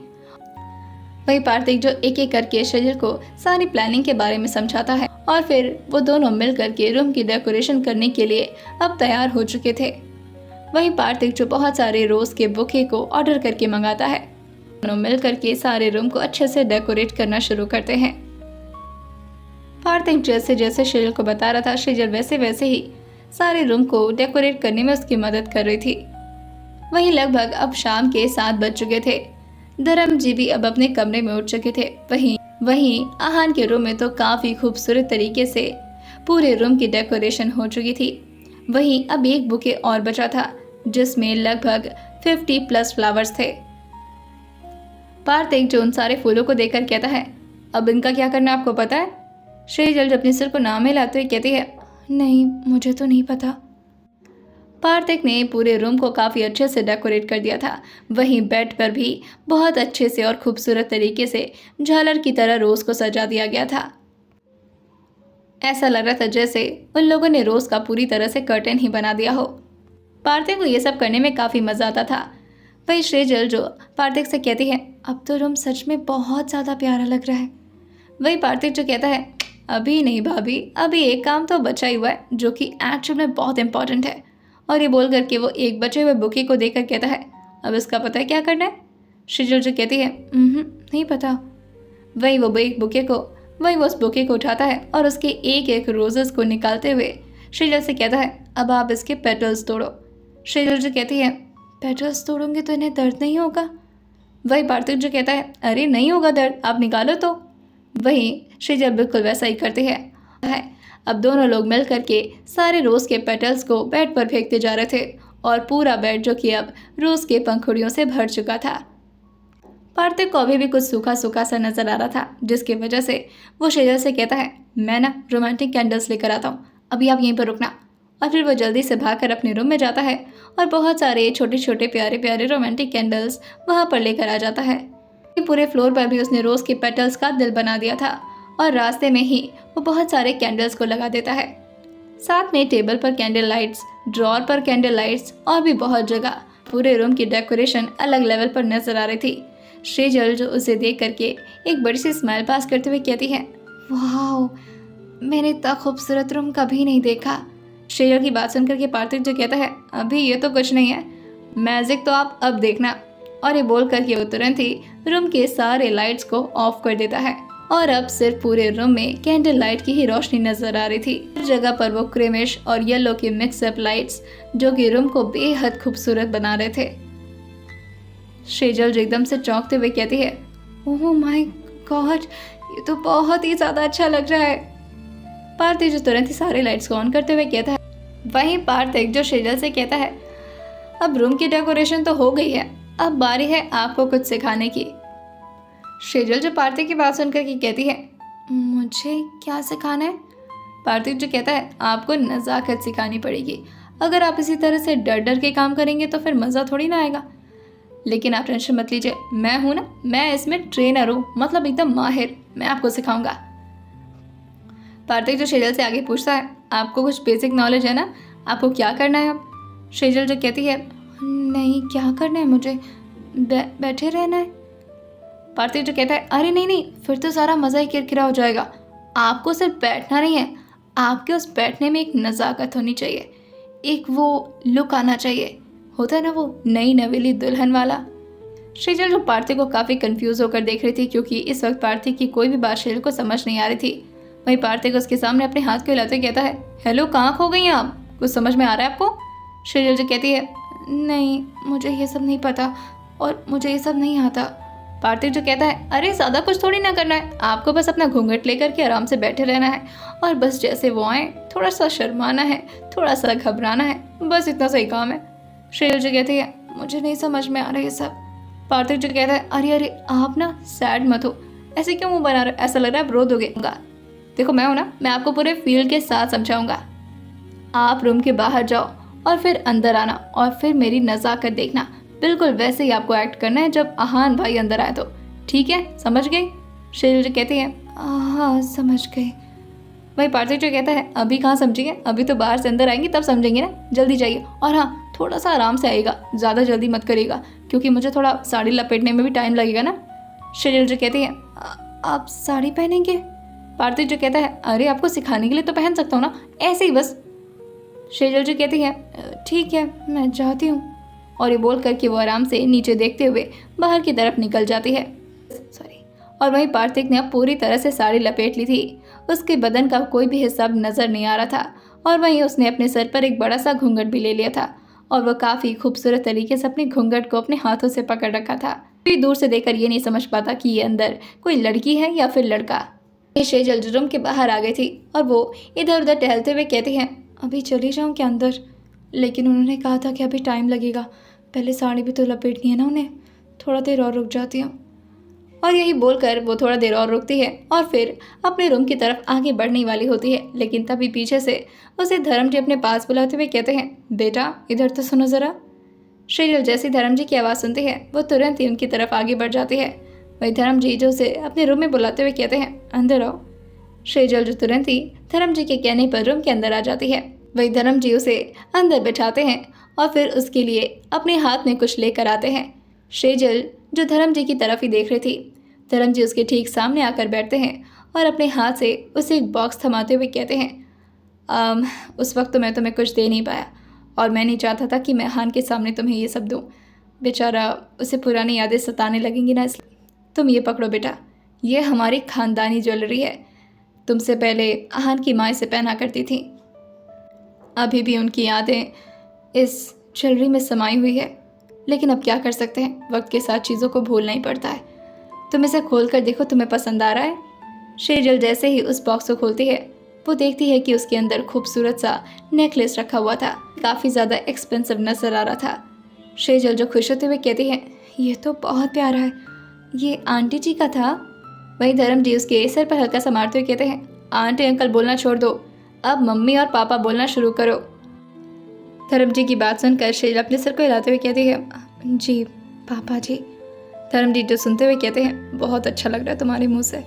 वही पार्थिव जो एक एक करके शेजल को सारी प्लानिंग के बारे में समझाता है, और फिर वो दोनों मिल करके रूम की डेकोरेशन करने के लिए अब तैयार हो चुके थे। वहीं पार्थिक जो बहुत सारे रोज के बुके को ऑर्डर करके मंगाता है। दोनों मिल करके सारे रूम को अच्छे से डेकोरेट करना शुरू करते हैं। पार्थिक जैसे जैसे शेजल को बता रहा था, शेजल वैसे वैसे ही सारे रूम को डेकोरेट करने में उसकी मदद कर रही थी। वहीं लगभग अब शाम के 7 बज चुके थे। धर्म जी भी अब अपने कमरे में उठ चुके थे। वहीं आहान के रूम में तो काफी खूबसूरत तरीके से पूरे रूम की डेकोरेशन हो चुकी थी। वहीं अब एक बुके और बचा था जिसमें लगभग 50+ फ्लावर्स थे। पार्थिक जो उन सारे फूलों को देखकर कहता है, अब इनका क्या करना आपको पता है? शेजल अपने सिर को नाम हिलाते हुए कहती है, नहीं मुझे तो नहीं पता। पार्थिक ने पूरे रूम को काफ़ी अच्छे से डेकोरेट कर दिया था। वहीं बेड पर भी बहुत अच्छे से और खूबसूरत तरीके से झालर की तरह रोज़ को सजा दिया गया था। ऐसा लग रहा था जैसे उन लोगों ने रोज़ का पूरी तरह से कर्टन ही बना दिया हो। पार्थिक को ये सब करने में काफ़ी मज़ा आता था। वहीं शेजल जो पार्थिक से कहती है, अब तो रूम सच में बहुत ज़्यादा प्यारा लग रहा है। वही पार्थिक जो कहता है, अभी नहीं भाभी, अभी एक काम तो बचा ही हुआ है जो कि एक्चुअल में बहुत इंपॉर्टेंट है। और ये बोल करके वो एक बचे हुए बुके को देखकर कहता है, अब इसका पता है क्या करना है? शेजल जो कहती है, नहीं पता। वही वो उस बुके को उठाता है और उसके एक एक रोजेस को निकालते हुए शेजल से कहता है, अब आप इसके पेटल्स तोड़ो। शेजल जो कहती है, पेटल्स तोड़ूंगी तो इन्हें दर्द नहीं होगा? वही पार्थिक जो कहता है, अरे नहीं होगा दर्द, आप निकालो तो। वही शेजल बिल्कुल वैसा ही करते हैं। अब दोनों लोग मिल करके सारे रोज़ के पेटल्स को बेड पर फेंकते जा रहे थे और पूरा बेड जो कि अब रोज़ के पंखुड़ियों से भर चुका था। पार्थिक को अभी भी कुछ सूखा सूखा सा नजर आ रहा था, जिसकी वजह से वो शेजल से कहता है, मैं ना रोमांटिक कैंडल्स लेकर आता हूँ, अभी आप यहीं पर रुकना। और फिर वो जल्दी से भागकर अपने रूम में जाता है और बहुत सारे छोटे छोटे प्यारे प्यारे रोमांटिक कैंडल्स वहाँ पर लेकर आ जाता है। पूरे फ्लोर पर भी उसने रोज़ के पेटल्स का दिल बना दिया था और रास्ते में ही वो बहुत सारे कैंडल्स को लगा देता है। साथ में टेबल पर कैंडल लाइट्स, ड्रॉर पर कैंडल लाइट्स और भी बहुत जगह पूरे रूम की डेकोरेशन अलग लेवल पर नजर आ रही थी। शेजल जो उसे देख करके एक बड़ी सी स्माइल पास करते हुए कहती है, वाह, मैंने इतना खूबसूरत रूम कभी नहीं देखा। शेजल की बात सुन करके पार्थिक जो कहता है, अभी ये तो कुछ नहीं है, मैजिक तो आप अब देखना। और ये बोल करके वो तुरंत ही रूम के सारे लाइट्स को ऑफ कर देता है और अब सिर्फ पूरे रूम में कैंडल लाइट की ही रोशनी नजर आ रही थी। हर जगह पर वो क्रीमिश और येलो की मिक्सअप लाइट्स जो कि रूम को बेहद खूबसूरत बना रहे थे। शेजल जो एकदम से चौंकते हुए कहती है, ओह माय गॉड, ये तो बहुत ही ज्यादा अच्छा लग रहा है। पार्थिक जो तुरंत ही सारे लाइट्स को ऑन करते हुए कहता है। वहीं पार्थिक जो शेजल से कहता है, अब रूम की डेकोरेशन तो हो गई है, अब बारी है आपको कुछ सिखाने की। शेजल जो पार्थिक की बात सुनकर की कहती है, मुझे क्या सिखाना है? पार्थिक जो कहता है, आपको नज़ाकत सिखानी पड़ेगी। अगर आप इसी तरह से डर डर के काम करेंगे तो फिर मज़ा थोड़ी ना आएगा। लेकिन आप टेंशन मत लीजिए, मैं हूँ ना, मैं इसमें ट्रेनर हूँ, मतलब एकदम माहिर, मैं आपको सिखाऊंगा। पार्थिक जो शेजल से आगे पूछता है, आपको कुछ बेसिक नॉलेज है ना, आपको क्या करना है अब? शेजल जो कहती है, नहीं क्या करना है मुझे, बैठे रहना है। पार्थिक जो कहता है, अरे नहीं नहीं, फिर तो सारा मज़ा ही किरकिरा हो जाएगा। आपको सिर्फ बैठना नहीं है, आपके उस बैठने में एक नज़ाकत होनी चाहिए, एक वो लुक आना चाहिए, होता है ना वो नई नवेली दुल्हन वाला। शेजल जो पार्थिक को काफ़ी कंफ्यूज होकर देख रही थी क्योंकि इस वक्त पार्थिक की कोई भी बात शेजल को समझ नहीं आ रही थी। वहीं पार्थिक उसके सामने अपने हाथ को हिलाते कहता है, हेलो, कहाँ खो गई हैं आप? कुछ समझ में आ रहा है आपको? शेजल जो कहती है, नहीं मुझे ये सब नहीं पता और मुझे ये सब नहीं आता। पार्थिक जो कहता है, अरे ज़्यादा कुछ थोड़ी ना करना है, आपको बस अपना घूंघट लेकर के आराम से बैठे रहना है और बस जैसे वो आए थोड़ा सा शर्माना है, थोड़ा सा घबराना है, बस इतना सही काम है। शेजल जो कहती है, मुझे नहीं समझ में आ रहा ये सब। पार्थिक जो कहता है, अरे अरे आप ना सैड मत हो, ऐसे क्यों मुँह बना रहे, ऐसा लग रहा है आप रो दोगे। देखो मैं हूँ ना, मैं आपको पूरे फील के साथ समझाऊंगा। आप रूम के बाहर जाओ और फिर अंदर आना और फिर मेरी नज़ाकत देखना, बिल्कुल वैसे ही आपको एक्ट करना है जब आहान भाई अंदर आए तो, ठीक है, समझ गई? शेजल जो कहती है, हाँ समझ गई। भाई पार्थिक जो कहता है, अभी कहाँ समझेंगे, अभी तो बाहर से अंदर आएंगे तब समझेंगे ना, जल्दी जाइए और हाँ थोड़ा सा आराम से आइएगा, ज़्यादा जल्दी मत करिएगा क्योंकि मुझे थोड़ा साड़ी लपेटने में भी टाइम लगेगा ना। शेजल जो कहती है, आप साड़ी पहनेंगे? पार्थिक जो कहता है, अरे आपको सिखाने के लिए तो पहन सकता हूँ ना, ऐसे ही बस। शेजल जो कहती है, ठीक है, मैं जाती हूँ। और ये बोल करके वो आराम से नीचे देखते हुए बाहर की तरफ निकल जाती है। सॉरी। और वहीं पार्थिक ने अब पूरी तरह से साड़ी लपेट ली थी। उसके बदन का कोई भी हिस्सा नजर नहीं आ रहा था और वहीं उसने अपने सर पर एक बड़ा सा घूंघट भी ले लिया था और वह काफी खूबसूरत तरीके से अपने घूंघट को अपने हाथों से पकड़ रखा था। फिर दूर से देखकर ये नहीं समझ पाता कि ये अंदर कोई लड़की है या फिर लड़का। शेजल रूम के बाहर आ गई थी और वो इधर उधर टहलते हुए कहती हैं, अभी चली जाऊँ क्या अंदर? लेकिन उन्होंने कहा था कि अभी टाइम लगेगा, पहले साड़ी भी तो लपेटनी है ना उन्हें, थोड़ा देर और रुक जाती हूँ। और यही बोलकर वो थोड़ा देर और रुकती है और फिर अपने रूम की तरफ आगे बढ़ने वाली होती है। लेकिन तभी पीछे से उसे धर्मजी अपने पास बुलाते हुए कहते हैं, बेटा इधर तो सुनो ज़रा। शेजल जैसी धर्मजी की आवाज़ सुनती है वो तुरंत ही उनकी तरफ आगे बढ़ जाती है। वही धर्मजी जो उसे अपने रूम में बुलाते हुए कहते हैं, अंदर आओ। शेजल जो तुरंत ही धर्मजी के कहने पर रूम के अंदर आ जाती है। वही धर्मजी उसे अंदर बिठाते हैं और फिर उसके लिए अपने हाथ में कुछ लेकर आते हैं। शेजल जो धर्मजी की तरफ ही देख रही थी, धर्मजी उसके ठीक सामने आकर बैठते हैं और अपने हाथ से उसे एक बॉक्स थमाते हुए कहते हैं, उस वक्त तो मैं तुम्हें कुछ दे नहीं पाया और मैं नहीं चाहता था कि मैं हान के सामने तुम्हें ये सब दूँ। बेचारा उसे पुरानी यादें सताने लगेंगी ना, इसलिए तुम ये पकड़ो बेटा, ये हमारी खानदानी ज्वेलरी है। तुमसे पहले आहान की माँ इसे पहना करती थी, अभी भी उनकी यादें इस ज्वेलरी में समाई हुई है। लेकिन अब क्या कर सकते हैं, वक्त के साथ चीज़ों को भूलना ही पड़ता है। तुम इसे खोल कर देखो, तुम्हें पसंद आ रहा है? शेजल जैसे ही उस बॉक्स को खोलती है वो देखती है कि उसके अंदर खूबसूरत सा नेकलेस रखा हुआ था, काफ़ी ज़्यादा एक्सपेंसिव नजर आ रहा था। शेजल जो खुश होते हुए कहती है, ये तो बहुत प्यारा है, ये आंटी जी का था। वहीं धर्म जी उसके सिर पर हल्का सा मारते हुए कहते हैं, आंटी अंकल बोलना छोड़ दो, अब मम्मी और पापा बोलना शुरू करो। धर्म जी की बात सुनकर शेजल अपने सिर को हिलाते हुए कहती है, जी पापा जी। धर्म जी जो सुनते हुए कहते हैं, बहुत अच्छा लग रहा है तुम्हारे मुंह से।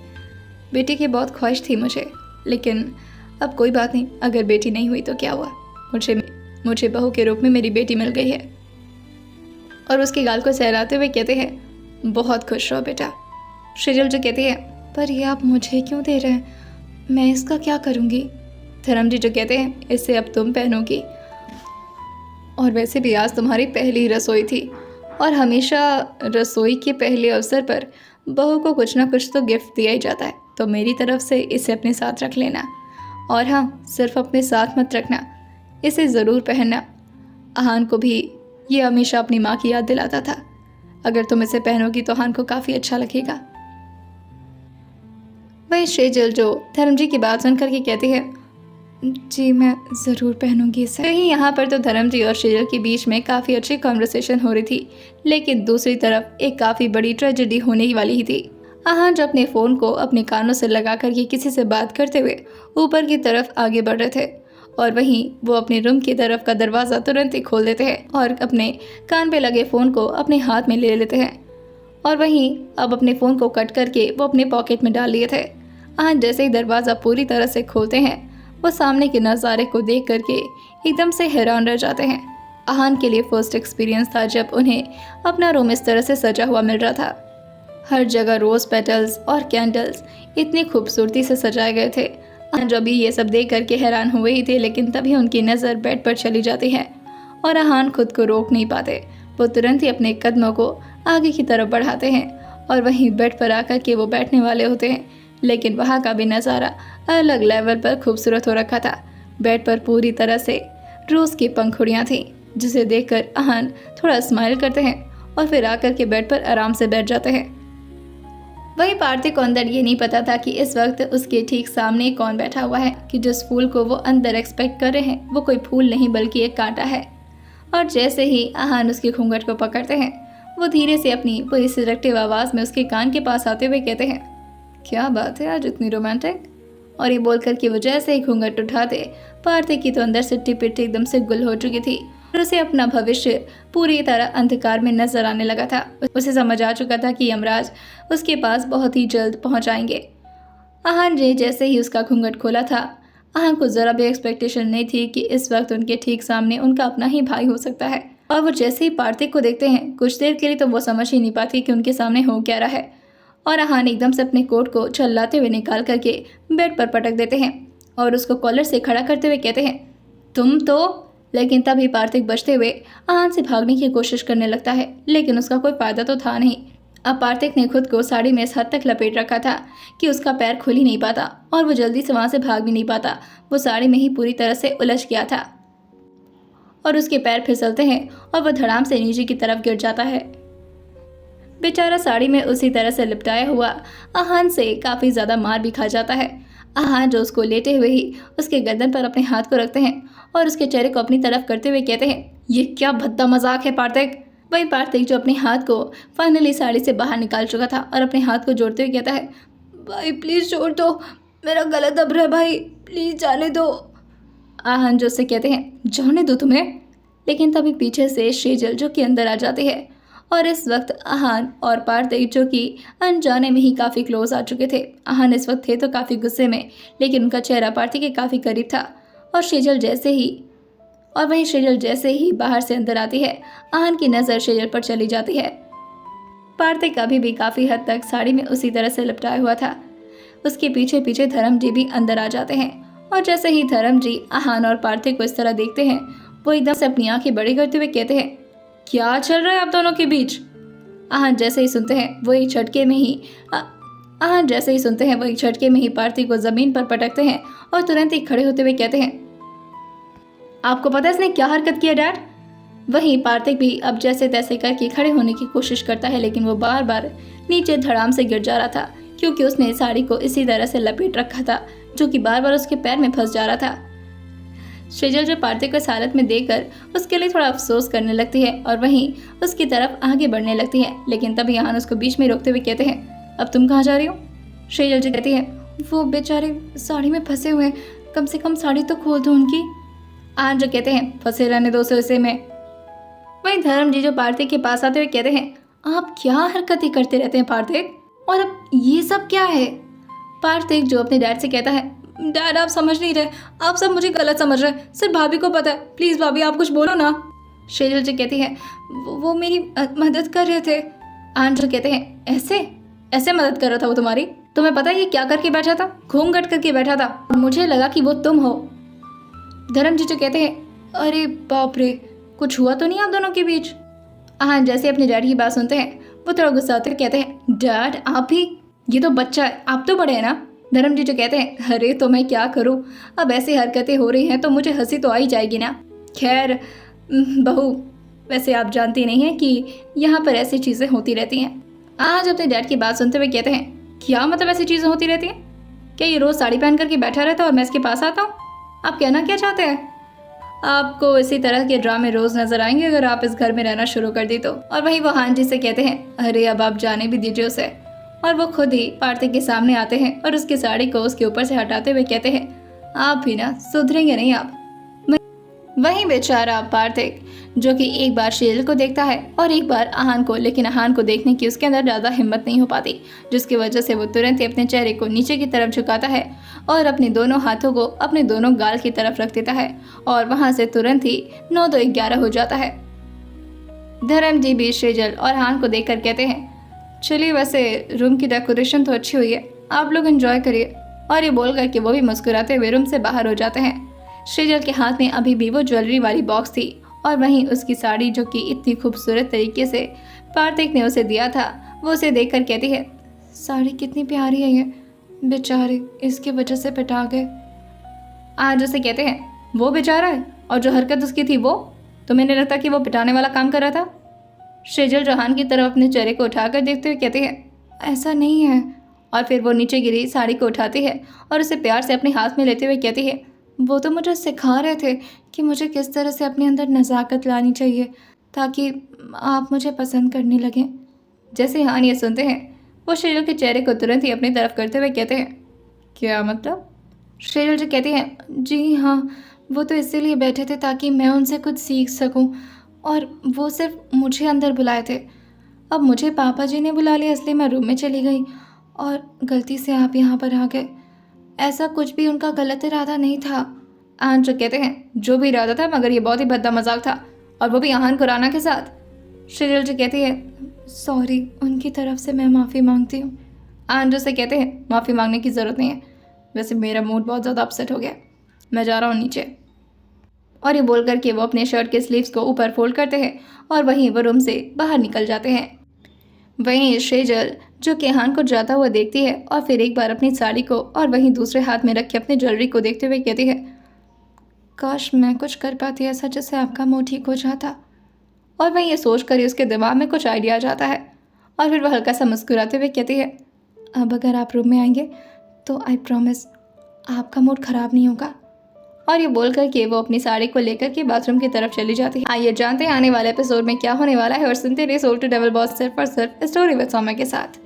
बेटी की बहुत ख्वाहिश थी मुझे, लेकिन अब कोई बात नहीं, अगर बेटी नहीं हुई तो क्या हुआ, मुझे बहू के रूप में मेरी बेटी मिल गई है। और उसके गाल को सहलाते हुए कहते हैं, बहुत खुश रहो बेटा। शेजल जो कहती है, पर ये आप मुझे क्यों दे रहे हैं, मैं इसका क्या करूँगी? धर्म जी जो कहते हैं, इसे अब तुम पहनोगी, और वैसे भी आज तुम्हारी पहली रसोई थी और हमेशा रसोई के पहले अवसर पर बहू को कुछ ना कुछ तो गिफ्ट दिया ही जाता है, तो मेरी तरफ से इसे अपने साथ रख लेना। और हाँ, सिर्फ अपने साथ मत रखना, इसे ज़रूर पहनना। आहान को भी ये हमेशा अपनी माँ की याद दिलाता था, अगर तुम इसे पहनोगी तो आहान को काफ़ी अच्छा लगेगा। वही शेजल जो धर्मजी की बात सुन करके कहती है, जी मैं ज़रूर पहनूंगी इसे। वहीं यहाँ पर तो धर्मजी और शेजल के बीच में काफ़ी अच्छी कॉन्वर्सेशन हो रही थी, लेकिन दूसरी तरफ एक काफ़ी बड़ी ट्रेजेडी होने ही वाली ही थी। आहान जो अपने फ़ोन को अपने कानों से लगा करके किसी से बात करते हुए ऊपर की तरफ आगे बढ़ रहे थे, और वहीं वो अपने रूम की तरफ का दरवाज़ा तुरंत ही खोल देते हैं और अपने कान पे लगे फ़ोन को अपने हाथ में ले लेते हैं। और वहीं अब अपने फ़ोन को कट करके वो अपने पॉकेट में डाल लिए थे। आहान जैसे ही दरवाज़ा पूरी तरह से खोलते हैं, वो सामने के नज़ारे को देख करके एकदम से हैरान रह जाते हैं। आहान के लिए फर्स्ट एक्सपीरियंस था जब उन्हें अपना रूम इस तरह से सजा हुआ मिल रहा था। हर जगह रोज़ पेटल्स और कैंडल्स इतनी खूबसूरती से सजाए गए थे। आहान जो भी ये सब देख करके हैरान हुए ही थे, लेकिन तभी उनकी नज़र बेड पर चली जाती है और आहान खुद को रोक नहीं पाते। वो तुरंत ही अपने कदमों को आगे की तरफ बढ़ाते हैं और वहीं बेड पर आकर के वो बैठने वाले होते हैं, लेकिन वहाँ का भी नज़ारा अलग लेवल पर खूबसूरत हो रखा था। बेड पर पूरी तरह से रोज़ की पंखुड़ियाँ थीं, जिसे देखकर आहान थोड़ा स्माइल करते हैं और फिर आकर के बेड पर आराम से बैठ जाते हैं। वहीं पार्थिव को अंदर ये नहीं पता था कि इस वक्त उसके ठीक सामने कौन बैठा हुआ है, कि जिस फूल को वो अंदर एक्सपेक्ट कर रहे हैं वो कोई फूल नहीं बल्कि एक कांटा है। और जैसे ही आहान उसके घूंघट को पकड़ते हैं, वो धीरे से अपनी पूरी सिलेक्टिव आवाज़ में उसके कान के पास आते हुए कहते हैं, क्या बात है आज इतनी रोमांटिक। और ये बोल करके वो जैसे ही घूंघट उठाते, पार्थिव की तो अंदर से टिपिटी एकदम से गुल हो चुकी थी और उसे अपना भविष्य पूरी तरह अंधकार में नजर आने लगा था। उसे समझ आ चुका था कि यमराज उसके पास बहुत ही जल्द पहुंच आएंगे। आहान ने जैसे ही उसका घूंघट खोला था, आहान को ज़रा भी एक्सपेक्टेशन नहीं थी कि इस वक्त उनके ठीक सामने उनका अपना ही भाई हो सकता है। और वो जैसे ही पार्थिव को देखते हैं, कुछ देर के लिए तो वो समझ ही नहीं पाती कि उनके सामने हो क्या रहा है। और आहान एकदम से अपने कोट को झल्लाते हुए निकाल करके बेड पर पटक देते हैं और उसको कॉलर से खड़ा करते हुए कहते हैं, तुम तो लेकिन तभी पार्थिक बचते हुए आहान से भागने की कोशिश करने लगता है, लेकिन उसका कोई फायदा तो था नहीं। अब पार्थिक ने खुद को साड़ी में इस हद तक लपेट रखा था कि उसका पैर खुल ही नहीं पाता और वो जल्दी से वहां से भाग भी नहीं पाता। वो साड़ी में ही पूरी तरह से उलझ गया था और उसके पैर फिसलते हैं और वह धड़ाम से नीचे की तरफ गिर जाता है। बेचारा साड़ी में उसी तरह से लिपटाया हुआ आहान से काफी ज्यादा मार भी खा जाता है। आहान जो उसको लेटे हुए ही उसके गर्दन पर अपने हाथ को रखते हैं और उसके चेहरे को अपनी तरफ करते हुए कहते हैं, ये क्या भद्दा मजाक है पार्थिक। वही पार्थिक जो अपने हाथ को फाइनली साड़ी से बाहर निकाल चुका था और अपने हाथ को जोड़ते हुए कहता है, भाई प्लीज छोड़ दो, मेरा गला दब रहा है भाई, प्लीज जाने दो। आहान जो उससे कहते हैं, जाने दो तुम्हें। लेकिन तभी पीछे से शेजल जो कि अंदर आ जाती है और इस वक्त आहान और पार्थिक जो कि अनजाने में ही काफ़ी क्लोज आ चुके थे। आहान इस वक्त थे तो काफ़ी गुस्से में, लेकिन उनका चेहरा पार्थिक के काफ़ी करीब था और शेजल जैसे ही बाहर से अंदर आती है, आहान की नज़र शेजल पर चली जाती है। पार्थिक अभी भी काफ़ी हद तक साड़ी में उसी तरह से लिपटाया हुआ था। उसके पीछे पीछे धर्म जी भी अंदर आ जाते हैं और जैसे ही धर्म जी आहान और पार्थिक को इस तरह देखते हैं, वो एकदम से अपनी आंखें बड़ी करते हुए कहते हैं, क्या चल रहा है आप दोनों के बीच। आहान जैसे ही सुनते हैं वही झटके में ही पार्थिक को जमीन पर पटकते हैं और तुरंत ही खड़े होते हुए कहते हैं, आपको पता है इसने क्या हरकत किया डैड। वहीं पार्थिक भी अब जैसे तैसे करके खड़े होने की कोशिश करता है, लेकिन वो बार बार नीचे धड़ाम से गिर जा रहा था क्योंकि उसने साड़ी को इसी तरह से लपेट रखा था जो कि बार बार उसके पैर में फंस जा रहा था। शेजल जो पार्थिक को इस हालत में देखकर उसके लिए थोड़ा अफसोस करने लगती है और वहीं उसकी तरफ आगे बढ़ने लगती है, लेकिन तभी आहान उसको बीच में रोकते हुए कहते हैं, अब तुम कहाँ जा रही हो। शेजल जी कहती है, वो बेचारे साड़ी में फंसे हुए हैं, कम से कम साड़ी तो खोल दो उनकी। आहान जो कहते हैं, फंसे रहने दो उसे में। वहीं धर्म जी जो पार्थिक के पास आते हुए कहते हैं, आप क्या हरकतें करते रहते हैं पार्थिक, और अब ये सब क्या है। पार्थिक जो अपने डैड से कहता है, डैड आप समझ नहीं रहे, आप सब मुझे गलत समझ रहे हैं, सिर्फ भाभी को पता है, प्लीज़ भाभी आप कुछ बोलो ना। शेजल जी कहती है, वो मेरी मदद कर रहे थे। आहान जो कहते हैं, ऐसे मदद कर रहा था वो तुम्हारी, तुम्हें पता है ये क्या करके बैठा था, घूंघट करके बैठा था, मुझे लगा कि वो तुम हो। धर्म जी जो कहते हैं, अरे बाप रे, कुछ हुआ तो नहीं आप दोनों के बीच। आहान जैसे अपने डैड की बात सुनते हैं वो थोड़ा गुस्सा होते कहते हैं, डैड आप भी, ये तो बच्चा है, आप तो बड़े हैं ना। धर्म जी जो कहते हैं, अरे तो मैं क्या करूं, अब ऐसी हरकतें हो रही हैं तो मुझे हंसी तो आ ही जाएगी ना। खैर बहू, वैसे आप जानती नहीं हैं कि यहाँ पर ऐसी चीज़ें होती रहती हैं। आज अपने डैड की बात सुनते हुए कहते हैं, क्या मतलब ऐसी चीज़ें होती रहती हैं, क्या ये रोज़ साड़ी पहन करके बैठा रहता है और मैं इसके पास आता हूँ। आप कहना क्या चाहते हैं। आपको इसी तरह के ड्रामे रोज नजर आएंगे अगर आप इस घर में रहना शुरू कर दी तो। और वहीं वो आहान जी से कहते हैं, अरे अब आप जाने भी दीजिए उसे। और वो खुद ही पार्थिक के सामने आते हैं और उसकी साड़ी को उसके ऊपर से हटाते हुए कहते हैं, आप भी ना सुधरेंगे नहीं आप। वहीं बेचारा पार्थिक जो कि एक बार शेजल को देखता है और एक बार आहान को, लेकिन आहान को देखने की उसके अंदर ज़्यादा हिम्मत नहीं हो पाती, जिसकी वजह से वो तुरंत ही अपने चेहरे को नीचे की तरफ झुकाता है और अपने दोनों हाथों को अपने दोनों गाल की तरफ रख देता है और वहाँ से तुरंत ही 9-2-11 हो जाता है। धर्म जी भी शेजल और आहान को देखकर कहते हैं, चलिए वैसे रूम की डेकोरेशन तो अच्छी हुई है, आप लोग एंजॉय करिए। और ये बोल करके वो भी मुस्कुराते हुए रूम से बाहर हो जाते हैं। शेजल के हाथ में अभी भी वो ज्वेलरी वाली बॉक्स थी और वहीं उसकी साड़ी जो कि इतनी खूबसूरत तरीके से पार्थिक ने उसे दिया था, वो उसे देखकर कहती है, साड़ी कितनी प्यारी है ये, बेचारे इसकी वजह से पिटा गए। आज उसे कहते हैं, वो बेचारा है और जो हरकत उसकी थी वो, तो मैंने लगता कि वो पिटाने वाला काम कर रहा था। शेजल जहान की तरफ अपने चेहरे को उठाकर देखते हुए कहते हैं, ऐसा नहीं है। और फिर वो नीचे गिरी साड़ी को उठाती है और उसे प्यार से अपने हाथ में लेते हुए कहती है, वो तो मुझे सिखा रहे थे कि मुझे किस तरह से अपने अंदर नज़ाकत लानी चाहिए ताकि आप मुझे पसंद करने लगें। जैसे आहान ये सुनते हैं वो शेजल के चेहरे को तुरंत ही अपनी तरफ करते हुए कहते हैं, क्या मतलब। शेजल जो कहती हैं, जी हाँ, वो तो इसीलिए बैठे थे ताकि मैं उनसे कुछ सीख सकूं और वो सिर्फ मुझे अंदर बुलाए थे। अब मुझे पापा जी ने बुला लिया इसलिए मैं रूम में चली गई और गलती से आप यहाँ पर आ गए। ऐसा कुछ भी उनका गलत इरादा नहीं था। आहान जो कहते हैं, जो भी इरादा था मगर ये बहुत ही भद्दा मजाक था, और वो भी आहान खुराना के साथ। शेजल जो कहती है, सॉरी, उनकी तरफ से मैं माफ़ी मांगती हूँ। आहान जो से कहते हैं, माफ़ी मांगने की ज़रूरत नहीं है, वैसे मेरा मूड बहुत ज़्यादा अपसेट हो गया, मैं जा रहा हूँ नीचे। और ये बोल कर के वो अपने शर्ट के स्लीव्स को ऊपर फोल्ड करते हैं और वहीं वो रूम से बाहर निकल जाते हैं। वहीं सेजल जो केहान को जाता हुआ देखती है और फिर एक बार अपनी साड़ी को और वहीं दूसरे हाथ में रखे अपनी ज्वेलरी को देखते हुए कहती है, काश मैं कुछ कर पाती ऐसा जिससे आपका मुंह ठीक हो जाता। और वहीं ये सोच कर ही उसके दिमाग में कुछ आइडिया आ जाता है और फिर वह हल्का सा मुस्कुराते हुए कहती है, अब अगर आप रूम में आएंगे तो आई प्रॉमिस आपका मूड ख़राब नहीं होगा। और ये बोल कर के वो अपनी साड़ी को लेकर के बाथरूम की तरफ चली जाती है। आइए जानते हैं आने वाले एपिसोड में क्या होने वाला है और सुनते रहिए सोल टू डबल बॉस सिर्फ और सिर्फ स्टोरी विद सौम्या के साथ।